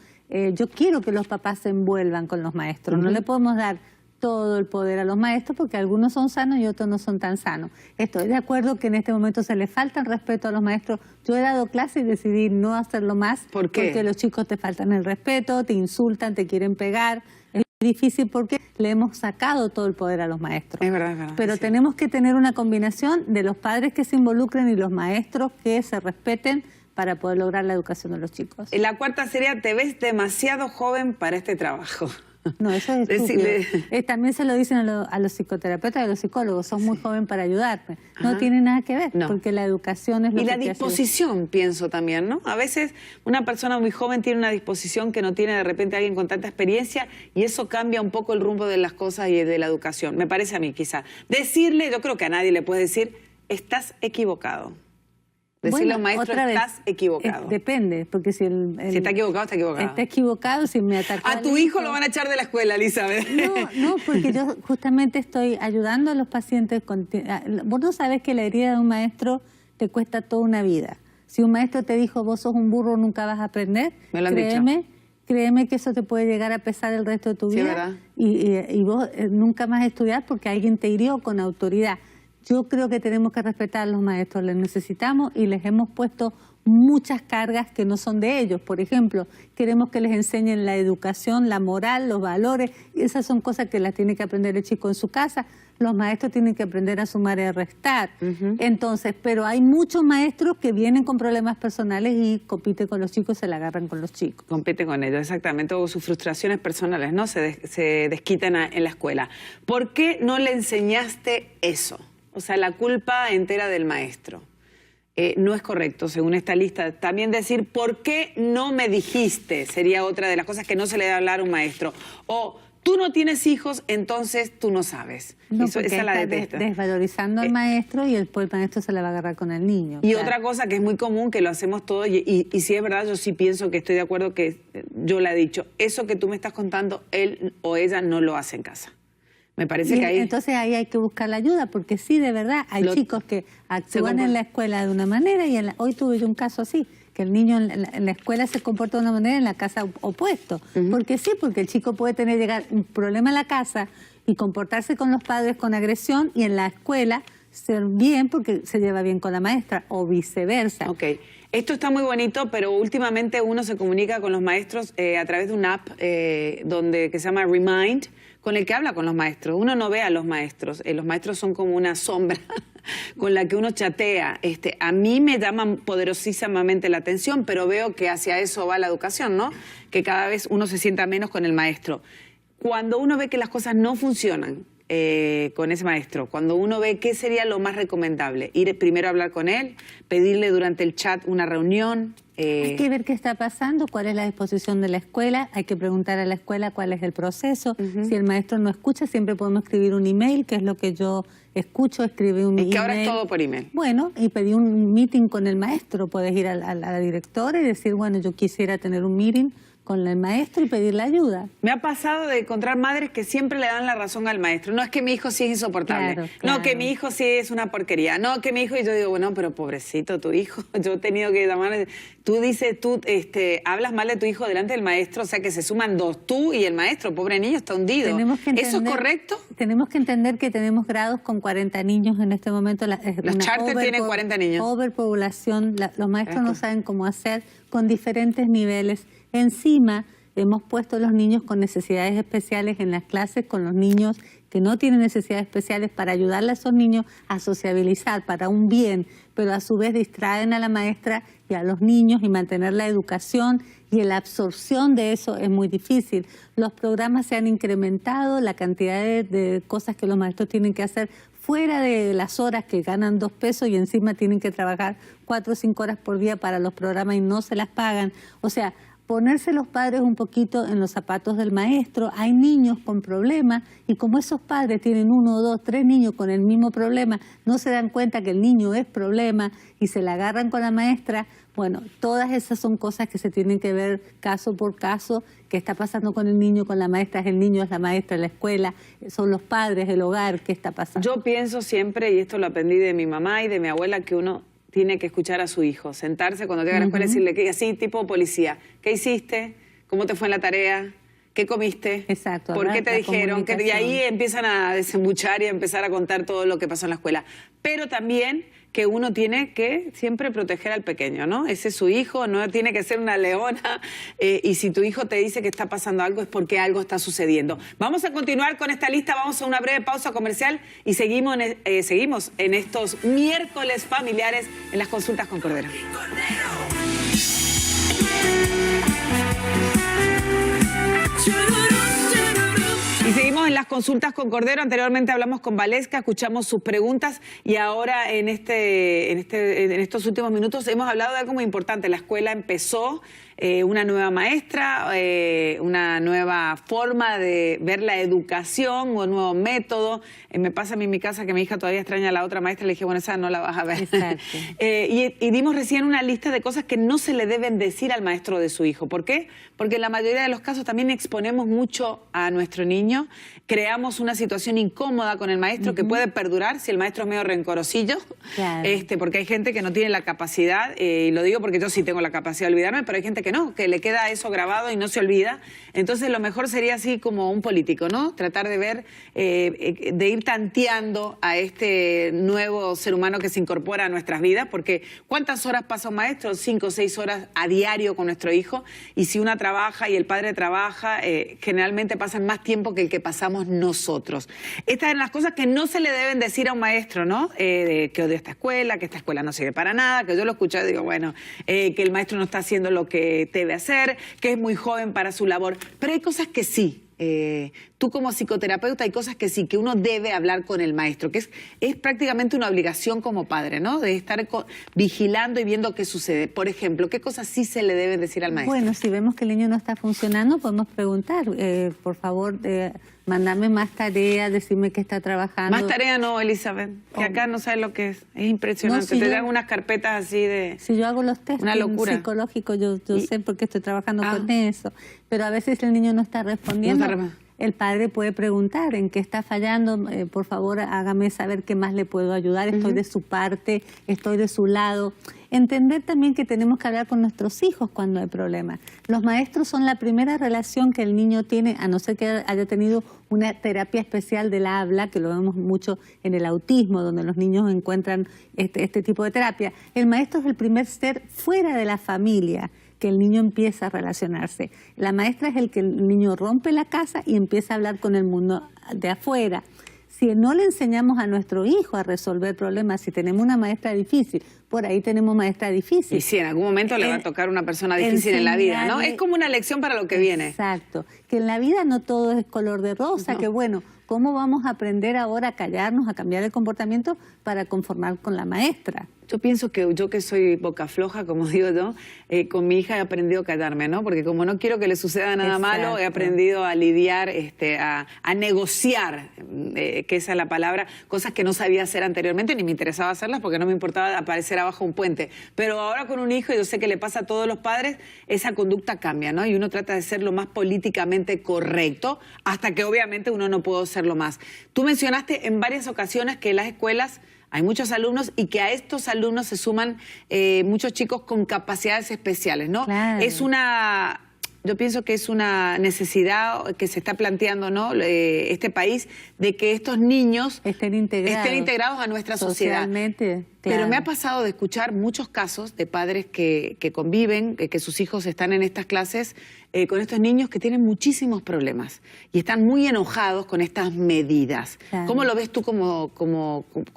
Yo quiero que los papás se envuelvan con los maestros. No le podemos dar todo el poder a los maestros porque algunos son sanos y otros no son tan sanos. Estoy de acuerdo que en este momento se le falta el respeto a los maestros. Yo he dado clase y decidí no hacerlo más. ¿Por qué? Porque los chicos te faltan el respeto, te insultan, te quieren pegar. Es difícil porque le hemos sacado todo el poder a los maestros. Es verdad. Pero sí. tenemos que tener una combinación de los padres que se involucren y los maestros que se respeten para poder lograr la educación de los chicos. La cuarta sería, te ves demasiado joven para este trabajo. No, eso es estúpido. También se lo dicen a los psicoterapeutas y a los psicólogos, sos muy joven para ayudarme. No tiene nada que ver, porque la educación es lo y que la te hace- disposición, pienso también, ¿no? A veces una persona muy joven tiene una disposición que no tiene de repente alguien con tanta experiencia y eso cambia un poco el rumbo de las cosas y de la educación. Me parece a mí, quizá. Decirle, yo creo que a nadie le puedes decir, estás equivocado. Decirle a un maestro, otra vez, estás equivocado. Depende, porque si Si está equivocado, está equivocado. Está equivocado, si me atacó A al tu hijo lo van a echar de la escuela, Elizabeth. No, porque yo justamente estoy ayudando a los pacientes. Vos no sabés que la herida de un maestro te cuesta toda una vida. Si un maestro te dijo, vos sos un burro, nunca vas a aprender, Me lo han dicho. créeme que eso te puede llegar a pesar el resto de tu Sí, vida. ¿verdad? Y vos nunca más estudiar porque alguien te hirió con autoridad. Yo creo que tenemos que respetar a los maestros, les necesitamos y les hemos puesto muchas cargas que no son de ellos. Por ejemplo, queremos que les enseñen la educación, la moral, los valores, y esas son cosas que las tiene que aprender el chico en su casa. Los maestros tienen que aprender a sumar y a restar. Entonces, pero hay muchos maestros que vienen con problemas personales y compiten con los chicos, se la agarran con los chicos. Compite con ellos, exactamente, o sus frustraciones personales, ¿no? Se desquitan en la escuela. ¿Por qué no le enseñaste eso? O sea, la culpa entera del maestro. No es correcto, según esta lista. También decir, ¿por qué no me dijiste? Sería otra de las cosas que no se le debe hablar a un maestro. O, tú no tienes hijos, entonces tú no sabes. No, Esa porque la está detesto. desvalorizando al maestro y después el maestro se la va a agarrar con el niño. Y claro. otra cosa que es muy común, que lo hacemos todos, y si es verdad, yo sí pienso que estoy de acuerdo que yo le he dicho, eso que tú me estás contando, él o ella no lo hace en casa. Me parece que ahí... Entonces ahí hay que buscar la ayuda, porque sí, de verdad, hay chicos que actúan en la escuela de una manera y hoy tuve yo un caso así, que el niño en la escuela se comporta de una manera y en la casa opuesto. Porque sí, porque el chico puede llegar un problema en la casa y comportarse con los padres con agresión y en la escuela ser bien porque se lleva bien con la maestra o viceversa. Ok. Esto está muy bonito, pero últimamente uno se comunica con los maestros a través de una app que se llama Remind, con el que habla con los maestros. Uno no ve a los maestros son como una sombra con la que uno chatea. A mí me llama poderosísimamente la atención, pero veo que hacia eso va la educación, ¿no? Que cada vez uno se sienta menos con el maestro. Cuando uno ve que las cosas no funcionan con ese maestro, cuando uno ve qué sería lo más recomendable, ir primero a hablar con él, pedirle durante el chat una reunión. Hay que ver qué está pasando, cuál es la disposición de la escuela, hay que preguntar a la escuela cuál es el proceso. Si el maestro no escucha, siempre podemos escribir un email, que es lo que yo escucho, escribir un email. Es que ahora es todo por email. Bueno, y pedir un meeting con el maestro, puedes ir a la directora y decir, bueno, yo quisiera tener un meeting con el maestro y pedirle ayuda. Me ha pasado de encontrar madres que siempre le dan la razón al maestro. No es que mi hijo sí es insoportable. Claro. No, que mi hijo sí es una porquería. No, que mi hijo... Y yo digo, bueno, pero pobrecito tu hijo. Yo he tenido que llamar... Tú dices, hablas mal de tu hijo delante del maestro, o sea que se suman dos, tú y el maestro. Pobre niño, está hundido. ¿Eso es correcto? Tenemos que entender que tenemos grados con 40 niños en este momento. Los charters tienen 40 niños. Overpoblación. Los maestros no saben cómo hacer con diferentes niveles. Encima, hemos puesto a los niños con necesidades especiales en las clases con los niños que no tienen necesidades especiales para ayudarle a esos niños a sociabilizar para un bien, pero a su vez distraen a la maestra y a los niños y mantener la educación y la absorción de eso es muy difícil. Los programas se han incrementado, la cantidad de cosas que los maestros tienen que hacer fuera de las horas que ganan 2 pesos y encima tienen que trabajar 4 o 5 horas por día para los programas y no se las pagan. O sea, ponerse los padres un poquito en los zapatos del maestro. Hay niños con problemas y como esos padres tienen 1, 2, 3 niños con el mismo problema, no se dan cuenta que el niño es problema y se la agarran con la maestra. Bueno, todas esas son cosas que se tienen que ver caso por caso. ¿Qué está pasando con el niño, con la maestra? ¿Es el niño, es la maestra, la escuela? ¿Son los padres, el hogar? ¿Qué está pasando? Yo pienso siempre, y esto lo aprendí de mi mamá y de mi abuela, que uno tiene que escuchar a su hijo, sentarse cuando llega a la escuela y decirle, que así tipo policía, ¿qué hiciste? ¿Cómo te fue en la tarea? ¿Qué comiste? Exacto. ¿Por qué te dijeron? Y ahí empiezan a desembuchar y a empezar a contar todo lo que pasó en la escuela. Pero también que uno tiene que siempre proteger al pequeño, ¿no? Ese es su hijo, no tiene que ser una leona. Y si tu hijo te dice que está pasando algo es porque algo está sucediendo. Vamos a continuar con esta lista, vamos a una breve pausa comercial y seguimos en estos miércoles familiares en las consultas con Cordero. Y seguimos en las consultas con Cordero. Anteriormente hablamos con Valesca, escuchamos sus preguntas y ahora en estos últimos minutos hemos hablado de algo muy importante. La escuela empezó una nueva maestra, una nueva forma de ver la educación, un nuevo método. Me pasa a mí en mi casa que mi hija todavía extraña a la otra maestra. Le dije, bueno, esa no la vas a ver. Exacto. Y dimos recién una lista de cosas que no se le deben decir al maestro de su hijo. ¿Por qué? Porque en la mayoría de los casos también exponemos mucho a nuestro niño, creamos una situación incómoda con el maestro que puede perdurar si el maestro es medio rencorosillo, Claro. Porque hay gente que no tiene la capacidad, y lo digo porque yo sí tengo la capacidad de olvidarme, pero hay gente que no, que le queda eso grabado y no se olvida. Entonces lo mejor sería así como un político, ¿no? Tratar de ver, de ir tanteando a este nuevo ser humano que se incorpora a nuestras vidas, porque ¿cuántas horas pasa un maestro? 5 o 6 horas a diario con nuestro hijo, y si una trabaja y el padre trabaja, generalmente pasan más tiempo que el que pasamos nosotros. Estas son las cosas que no se le deben decir a un maestro, ¿no? Que odia esta escuela, que esta escuela no sirve para nada, que yo lo escuché y digo, bueno, que el maestro no está haciendo lo que debe hacer, que es muy joven para su labor, pero hay cosas que sí. Tú como psicoterapeuta hay cosas que sí, que uno debe hablar con el maestro, que es prácticamente una obligación como padre, ¿no? De estar vigilando y viendo qué sucede. Por ejemplo, ¿qué cosas sí se le deben decir al maestro? Bueno, si vemos que el niño no está funcionando, podemos preguntar, por favor, mandarme más tareas, decirme que está trabajando. Más tarea no, Elizabeth, que acá no sabes lo que es impresionante. No, si te yo- dan unas carpetas así de... Si yo hago los test Una locura. psicológicos, yo sé porque estoy trabajando Ah. con eso, pero a veces el niño no está respondiendo. No está el padre puede preguntar en qué está fallando, por favor hágame saber qué más le puedo ayudar, estoy de su parte, estoy de su lado. Entender también que tenemos que hablar con nuestros hijos cuando hay problemas. Los maestros son la primera relación que el niño tiene, a no ser que haya tenido una terapia especial del habla, que lo vemos mucho en el autismo, donde los niños encuentran este tipo de terapia. El maestro es el primer ser fuera de la familia que el niño empieza a relacionarse. La maestra es el que el niño rompe la casa y empieza a hablar con el mundo de afuera. Si no le enseñamos a nuestro hijo a resolver problemas, si tenemos una maestra difícil, por ahí tenemos maestra difícil. Y sí, en algún momento le va a tocar una persona difícil en la vida, ¿no? Es como una lección para lo que viene. Exacto, que en la vida no todo es color de rosa, que bueno, ¿cómo vamos a aprender ahora a callarnos, a cambiar el comportamiento para conformar con la maestra? Yo pienso que yo, que soy boca floja, como digo yo, con mi hija he aprendido a callarme, ¿no? Porque como no quiero que le suceda nada malo, he aprendido a lidiar, a negociar, que esa es la palabra, cosas que no sabía hacer anteriormente, ni me interesaba hacerlas porque no me importaba aparecer abajo un puente. Pero ahora con un hijo, yo sé que le pasa a todos los padres, esa conducta cambia, ¿no? Y uno trata de ser lo más políticamente correcto, hasta que obviamente uno no puede serlo más. Tú mencionaste en varias ocasiones que en las escuelas hay muchos alumnos y que a estos alumnos se suman muchos chicos con capacidades especiales, ¿no? Claro. Yo pienso que es una necesidad que se está planteando, ¿no? Este país, de que estos niños estén integrados a nuestra sociedad. Socialmente, claro. Pero me ha pasado de escuchar muchos casos de padres que conviven, que sus hijos están en estas clases con estos niños que tienen muchísimos problemas y están muy enojados con estas medidas. Claro. ¿Cómo lo ves tú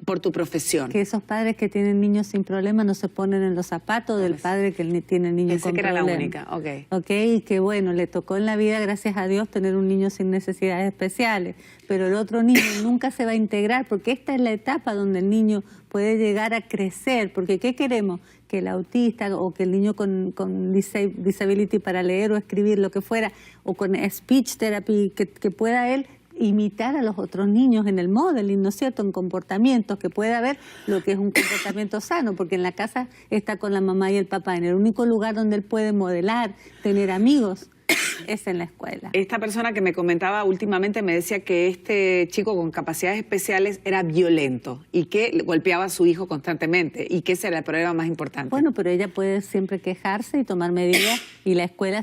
por tu profesión? Que esos padres que tienen niños sin problemas no se ponen en los zapatos del padre que tiene niños con problemas. Pensé que era la única, ok. Ok, y que bueno, le tocó en la vida, gracias a Dios, tener un niño sin necesidades especiales, pero el otro niño nunca se va a integrar, porque esta es la etapa donde el niño puede llegar a crecer, porque ¿qué queremos? Que el autista o que el niño con disability para leer o escribir, lo que fuera, o con speech therapy, que pueda él imitar a los otros niños en el modeling, ¿no es cierto?, en comportamientos, que pueda ver lo que es un comportamiento sano, porque en la casa está con la mamá y el papá, en el único lugar donde él puede modelar, tener amigos, es en la escuela. Esta persona que me comentaba últimamente me decía que este chico con capacidades especiales era violento y que golpeaba a su hijo constantemente y que ese era el problema más importante. Bueno, pero ella puede siempre quejarse y tomar medidas y la escuela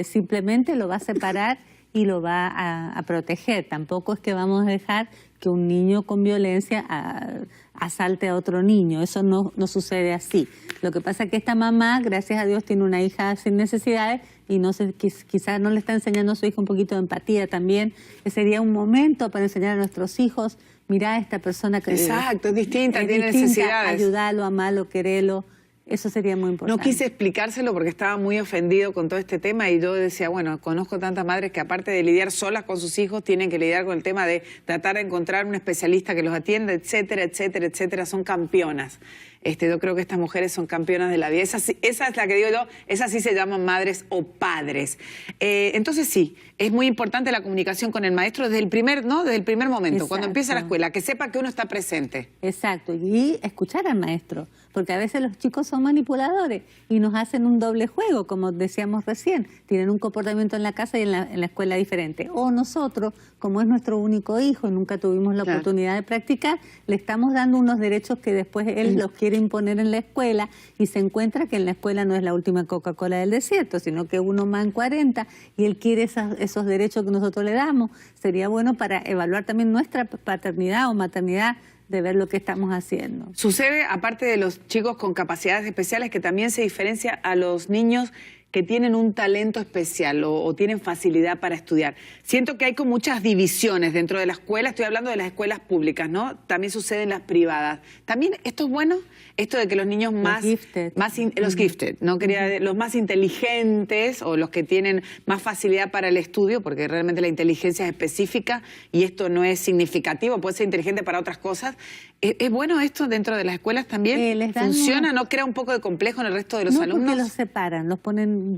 simplemente lo va a separar y lo va a proteger. Tampoco es que vamos a dejar que un niño con violencia asalte a otro niño. Eso no sucede así. Lo que pasa es que esta mamá, gracias a Dios, tiene una hija sin necesidades y quizás no le está enseñando a su hijo un poquito de empatía también. Sería un momento para enseñar a nuestros hijos, mirá a esta persona que exacto, es distinta, tiene necesidades. Ayudarlo, amarlo, quererlo. Eso sería muy importante. No quise explicárselo porque estaba muy ofendido con todo este tema y yo decía, bueno, conozco tantas madres que aparte de lidiar solas con sus hijos, tienen que lidiar con el tema de tratar de encontrar un especialista que los atienda, etcétera, etcétera, etcétera. Son campeonas. Yo creo que estas mujeres son campeonas de la vida. Esa es la que digo yo, esas sí se llaman madres o padres. Entonces sí, es muy importante la comunicación con el maestro desde el primer momento, exacto, cuando empieza la escuela, que sepa que uno está presente. Exacto, y escuchar al maestro, porque a veces los chicos son manipuladores y nos hacen un doble juego, como decíamos recién, tienen un comportamiento en la casa y en la escuela diferente. O nosotros, como es nuestro único hijo y nunca tuvimos la oportunidad de practicar, le estamos dando unos derechos que después él los quiere imponer en la escuela y se encuentra que en la escuela no es la última Coca-Cola del desierto, sino que uno más en 40 y él quiere esos derechos que nosotros le damos. Sería bueno para evaluar también nuestra paternidad o maternidad, de ver lo que estamos haciendo. Sucede, aparte de los chicos con capacidades especiales, que también se diferencia a los niños que tienen un talento especial o tienen facilidad para estudiar. Siento que hay como muchas divisiones dentro de la escuela. Estoy hablando de las escuelas públicas, ¿no? También sucede en las privadas. También esto es bueno, esto de que los niños los gifted, no quería los más inteligentes o los que tienen más facilidad para el estudio, porque realmente la inteligencia es específica y esto no es significativo, puede ser inteligente para otras cosas. ¿Es bueno esto dentro de las escuelas también? Les dan ¿Funciona? ¿No crea un poco de complejo en el resto de los no, alumnos? porque los separan, los ponen,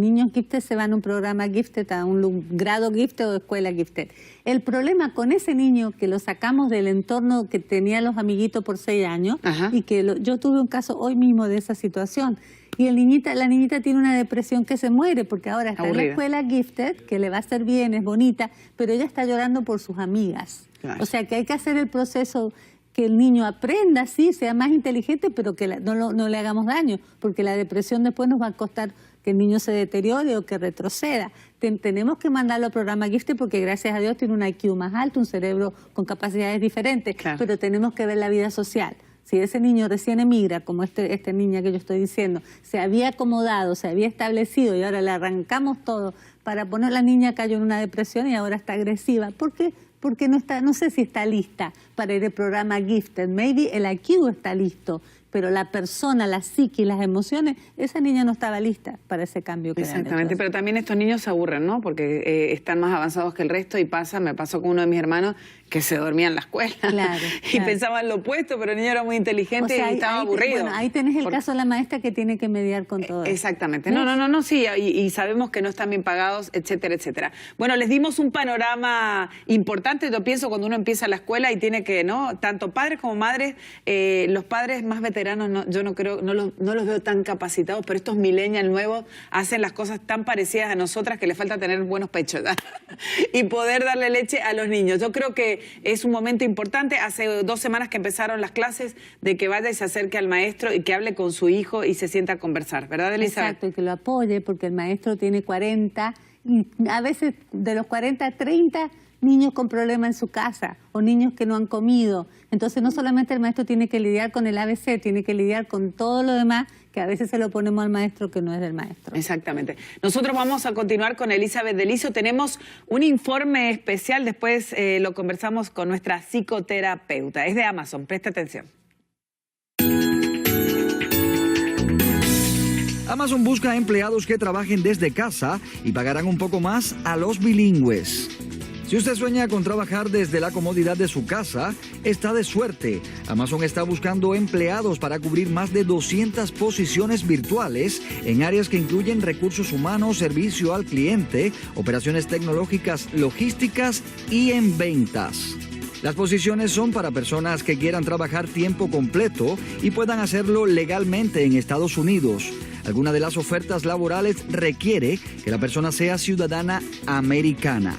niños gifted se van a un programa gifted, a un grado gifted o escuela gifted. El problema con ese niño que lo sacamos del entorno que tenía los amiguitos por 6 años, y que yo tuve un caso hoy mismo de esa situación, y la niñita tiene una depresión que se muere, porque ahora está en la escuela gifted, que le va a hacer bien, es bonita, pero ella está llorando por sus amigas. Claro. O sea que hay que hacer el proceso que el niño aprenda, sí, sea más inteligente, pero que no le hagamos daño, porque la depresión después nos va a costar que el niño se deteriore o que retroceda. Tenemos que mandarlo al programa gifted porque gracias a Dios tiene un IQ más alto, un cerebro con capacidades diferentes, pero tenemos que ver la vida social. Si ese niño recién emigra, como esta niña que yo estoy diciendo, se había acomodado, se había establecido y ahora le arrancamos todo para poner la niña cayó en una depresión y ahora está agresiva. ¿Por qué? Porque no sé si está lista para ir al programa gifted. Maybe el IQ está listo, pero la persona, la psique y las emociones, esa niña no estaba lista para ese cambio. Exactamente, pero también estos niños se aburren, ¿no? Porque están más avanzados que el resto y me pasó con uno de mis hermanos que se dormía en la escuela. Claro, y pensaban lo opuesto, pero el niño era muy inteligente, o sea, y estaba aburrido. Bueno, ahí tenés el caso de la maestra que tiene que mediar con todo. Exactamente. No, sí, y sabemos que no están bien pagados, etcétera, etcétera. Bueno, les dimos un panorama importante, yo pienso, cuando uno empieza la escuela y tiene que, ¿no? Tanto padres como madres, los padres más veteranos, yo no creo, no los veo tan capacitados, pero estos millennials nuevos hacen las cosas tan parecidas a nosotras que les falta tener buenos pechos, ¿verdad? Y poder darle leche a los niños. Yo creo que es un momento importante. Hace 2 semanas que empezaron las clases, de que vaya y se acerque al maestro y que hable con su hijo y se sienta a conversar, ¿verdad, Elizabeth? Exacto, y que lo apoye, porque el maestro tiene 40 y a veces de los 40 a 30 niños con problemas en su casa o niños que no han comido. Entonces no solamente el maestro tiene que lidiar con el ABC, tiene que lidiar con todo lo demás que a veces se lo ponemos al maestro que no es del maestro. Exactamente. Nosotros vamos a continuar con Elizabeth Delicio. Tenemos un informe especial, después lo conversamos con nuestra psicoterapeuta. Es de Amazon, presta atención. Amazon busca empleados que trabajen desde casa y pagarán un poco más a los bilingües. Si usted sueña con trabajar desde la comodidad de su casa, está de suerte. Amazon está buscando empleados para cubrir más de 200 posiciones virtuales en áreas que incluyen recursos humanos, servicio al cliente, operaciones tecnológicas, logísticas y en ventas. Las posiciones son para personas que quieran trabajar tiempo completo y puedan hacerlo legalmente en Estados Unidos. Alguna de las ofertas laborales requiere que la persona sea ciudadana americana.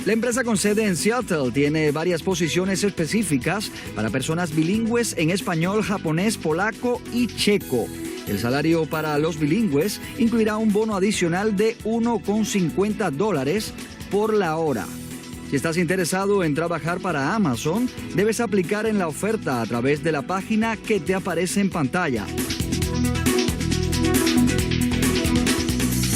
La empresa con sede en Seattle tiene varias posiciones específicas para personas bilingües en español, japonés, polaco y checo. El salario para los bilingües incluirá un bono adicional de $1.50 por la hora. Si estás interesado en trabajar para Amazon, debes aplicar en la oferta a través de la página que te aparece en pantalla.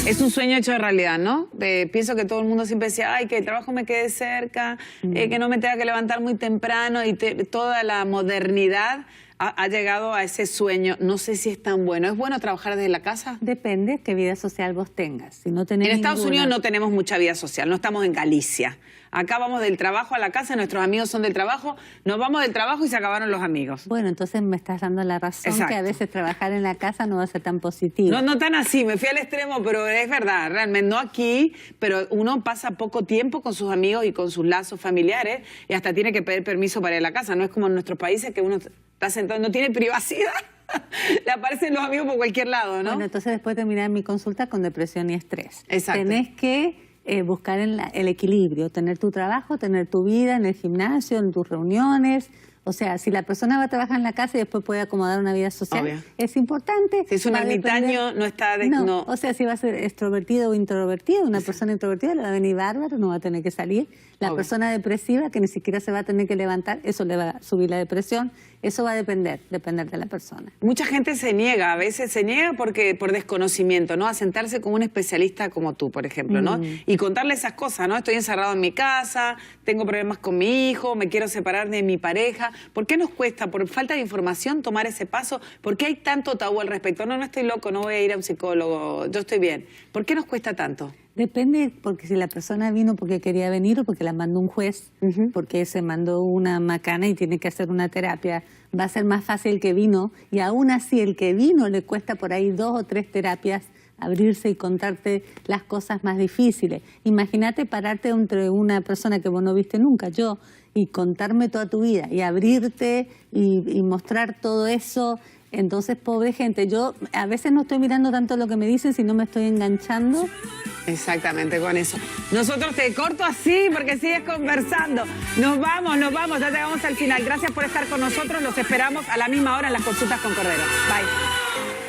Es un sueño hecho de realidad, ¿no? Pienso que todo el mundo siempre decía, ay, que el trabajo me quede cerca, que no me tenga que levantar muy temprano, y toda la modernidad ha llegado a ese sueño. No sé si es tan bueno. ¿Es bueno trabajar desde la casa? Depende qué vida social vos tengas. Si no tenés en Estados Unidos no tenemos mucha vida social, no estamos en Galicia. Acá vamos del trabajo a la casa, nuestros amigos son del trabajo, nos vamos del trabajo y se acabaron los amigos. Bueno, entonces me estás dando la razón. Exacto. Que a veces trabajar en la casa no va a ser tan positivo. No tan así, me fui al extremo, pero es verdad, realmente no aquí, pero uno pasa poco tiempo con sus amigos y con sus lazos familiares y hasta tiene que pedir permiso para ir a la casa. No es como en nuestros países que uno está sentado, no tiene privacidad. Le aparecen los amigos por cualquier lado, ¿no? Bueno, entonces después terminar mi consulta con depresión y estrés. Exacto. Tenés que buscar el equilibrio, tener tu trabajo, tener tu vida en el gimnasio, en tus reuniones. O sea, si la persona va a trabajar en la casa y después puede acomodar una vida social, obvio, es importante. Si es un ermitaño, no está... No, o sea, si va a ser extrovertido o introvertido, una persona introvertida le va a venir bárbaro, no va a tener que salir. La persona depresiva, que ni siquiera se va a tener que levantar, eso le va a subir la depresión. Eso va a depender de la persona. Mucha gente se niega, a veces se niega por desconocimiento, ¿no? A sentarse con un especialista como tú, por ejemplo, ¿no? Y contarle esas cosas, ¿no? Estoy encerrado en mi casa, tengo problemas con mi hijo, me quiero separar de mi pareja. ¿Por qué nos cuesta, por falta de información, tomar ese paso? ¿Por qué hay tanto tabú al respecto? No estoy loco, no voy a ir a un psicólogo, yo estoy bien. ¿Por qué nos cuesta tanto? Depende, porque si la persona vino porque quería venir o porque la mandó un juez, porque se mandó una macana y tiene que hacer una terapia, va a ser más fácil que vino, y aún así el que vino le cuesta por ahí 2 o 3 terapias abrirse y contarte las cosas más difíciles. Imagínate pararte entre una persona que vos no viste nunca, yo, y contarme toda tu vida, y abrirte y mostrar todo eso. Entonces, pobre gente, yo a veces no estoy mirando tanto lo que me dicen, sino me estoy enganchando. Exactamente, con eso. Nosotros te corto así porque sigues conversando. Nos vamos, ya llegamos al final. Gracias por estar con nosotros. Los esperamos a la misma hora en las consultas con Cordero. Bye.